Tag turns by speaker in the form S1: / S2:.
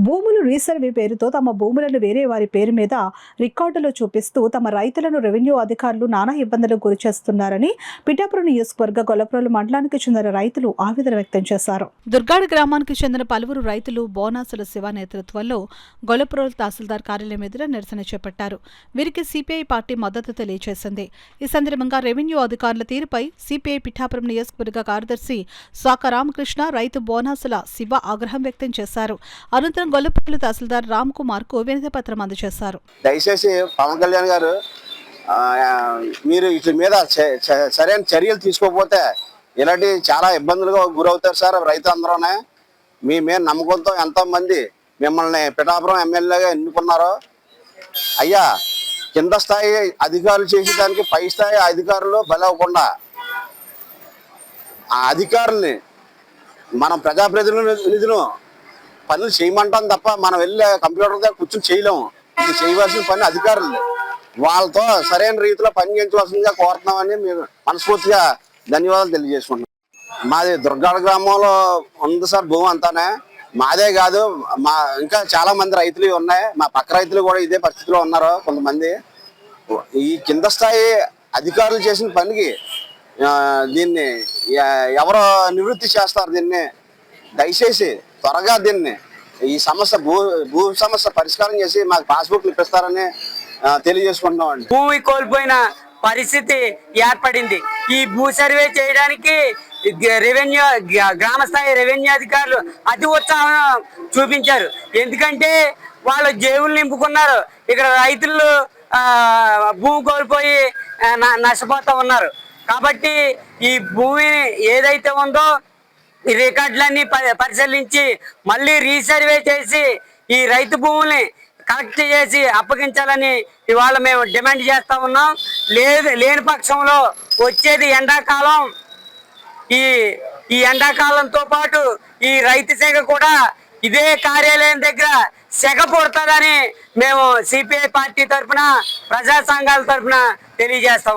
S1: భూములు రీసర్వే పేరుతో తమ భూములను వేరే వారి పేరు మీద రికార్డులో చూపిస్తూ తమ రైతులను రెవెన్యూ అధికారులు నానా ఇబ్బందులకు గురిచేస్తున్నారని పిఠాపురం నియోజకవర్గ గొల్లప్రోలు మండలానికి చెందిన రైతులు ఆవేదన వ్యక్తం చేశారు. దుర్గాడ గ్రామానికి చెందిన పలువురు రైతులు బోనాసుల శివ నేతృత్వంలో గొల్లప్రోలు తహసీల్దార్ కార్యాలయం ఎదుట నిరసన చేపట్టారు. వీరికి సిపిఐ పార్టీ మద్దతు తెలియజేసింది. ఈ సందర్భంగా రెవెన్యూ అధికారుల తీరుపై సిపిఐ పిఠాపురం నియోజకవర్గ కార్యదర్శి స్వాక రామకృష్ణ రైతు బోనాసుల శివ ఆగ్రహం వ్యక్తం చేశారు. అనంతరం గొల్లప్రోలు తహసీల్దార్ రామ్ కుమార్ కు వినతి పత్రం అందజేశారు.
S2: దయచేసి పవన్ కళ్యాణ్ గారు మీరు వీటి మీద సరైన చర్యలు తీసుకోకపోతే ఇలాంటి చాలా ఇబ్బందులుగా గురవుతారు సార్. రైతు అందరూనే మీ మీద నమ్మకంతో ఎంతో మంది మిమ్మల్ని పిఠాపురం ఎమ్మెల్యేగా ఎన్నుకున్నారో అయ్యా, కింద స్థాయి అధికారులు చేసేదానికి పై స్థాయి అధికారులు బలవకుండా ఆ అధికారుల్ని మనం ప్రజాప్రతినిధులు పనులు చేయమంటాం తప్ప మనం వెళ్ళి కంప్యూటర్ దగ్గర కూర్చొని చేయలేము. ఇది చేయవలసిన పని అధికారులు. వాళ్ళతో సరైన రీతిలో పని చేయించవలసిందిగా కోరుతున్నామని మేము మనస్ఫూర్తిగా ధన్యవాదాలు తెలియజేసుకుంటున్నాం. మాది దుర్గాడ గ్రామంలో ఉంది సార్ భూమి అంతానే. మాదే కాదు, మా ఇంకా చాలా మంది రైతులు ఉన్నాయి. మా పక్క రైతులు కూడా ఇదే పరిస్థితిలో ఉన్నారు. కొంతమంది ఈ కింద స్థాయి అధికారులు చేసిన పనికి దీన్ని ఎవరో నివృత్తి చేస్తారు. దీన్ని దయచేసి త్వరగా దీన్ని ఈ సమస్య భూ సమస్య పరిష్కారం చేసి మాకు పాస్బుక్లు ఇప్పిస్తారని తెలియజేసుకుంటున్నామండి.
S3: భూమి కోల్పోయిన పరిస్థితి ఏర్పడింది. ఈ భూ సర్వే చేయడానికి రెవెన్యూ గ్రామ స్థాయి రెవెన్యూ అధికారులు అతి ఉత్సాహం చూపించారు. ఎందుకంటే వాళ్ళు జేబులు నింపుకున్నారు. ఇక్కడ రైతులు భూమి కోల్పోయి నష్టపోతూ ఉన్నారు. కాబట్టి ఈ భూమి ఏదైతే ఉందో ఈ రికార్డులన్నీ పరిశీలించి మళ్ళీ రీసర్వే చేసి ఈ రైతు భూముల్ని కలెక్ట్ చేసి అప్పగించాలని ఇవాళ మేము డిమాండ్ చేస్తా ఉన్నాం. లేని పక్షంలో వచ్చేది ఎండాకాలం. ఈ ఎండాకాలంతో పాటు ఈ రైతు శాఖ కూడా ఇదే కార్యాలయం దగ్గర సెగ పుడుతుందని మేము సిపిఐ పార్టీ తరఫున ప్రజా సంఘాల తరఫున తెలియజేస్తాం.